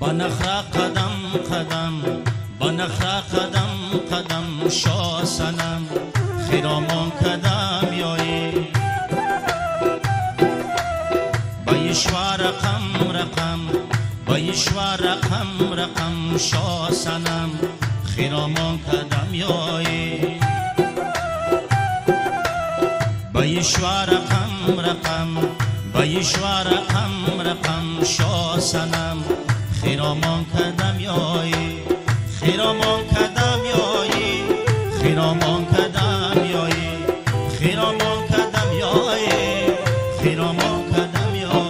بنخرا قدم قدم بنخرا قدم قدم شاه سنم خیرامان قدم یایی بایشوا رقم رقم بایشوا رقم رقم شاه سنم خیرامان قدم یایی بایشوا رقم رقم بایشوا رقم رقم شاه سنم خیرامان قدم یایی خیرامان قدم یایی خیرامان قدم یایی خیرامان قدم یایی خیرامان قدم یایی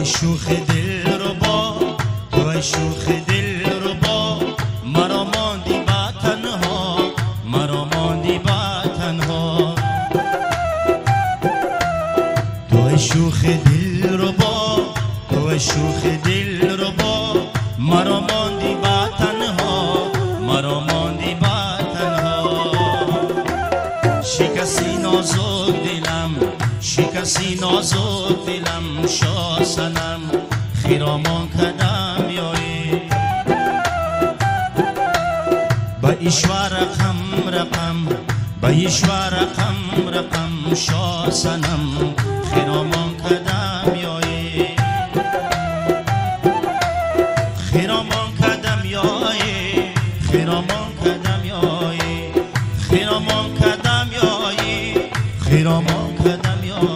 شوخ دل رو با تو شوخ دل رو با مرا ماندی با تنها مرا ماندی با تنها تو شوخ دل رو با تو شوخ دل رو با مرا ماندی با تنها مرا ماندی با تنها شکستی نازک دلم شکستی نازک دلم شاه سنم خیرامان قدم یایی بایشوا رقم رقم بایشوا رقم رقم شاه سنم خیرامان قدم یایی خیرامان قدم یایی خیرامان قدم یایی خیرامان قدم یایی خیرامان قدم یایی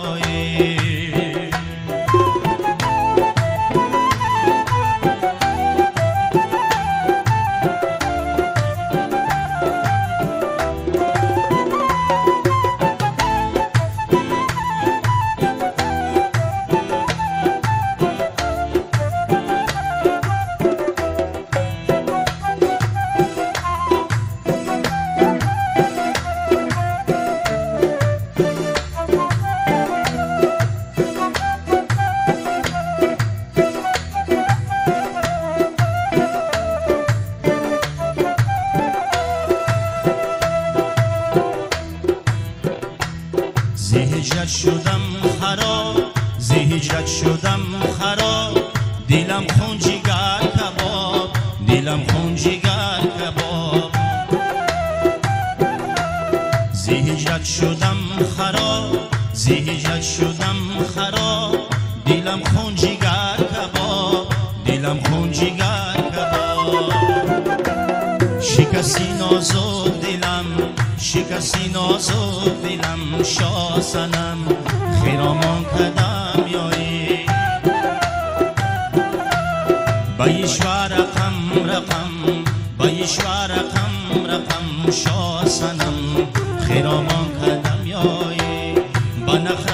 زهجت شدم خراب زهجت شدم خراب دلم خون جگر کباب دلم خون جگر کباب زهجت شدم خراب زهجت شدم خراب دلم خون جگر کباب دلم خون جگر کباب شکستی نازک دلم شکستی نازک دلم شاه سنم خیرامان قدم یایی بایشوا رقم رقم بایشوا رقم رقم شاه سنم خیرامان قدم یایی بنخرا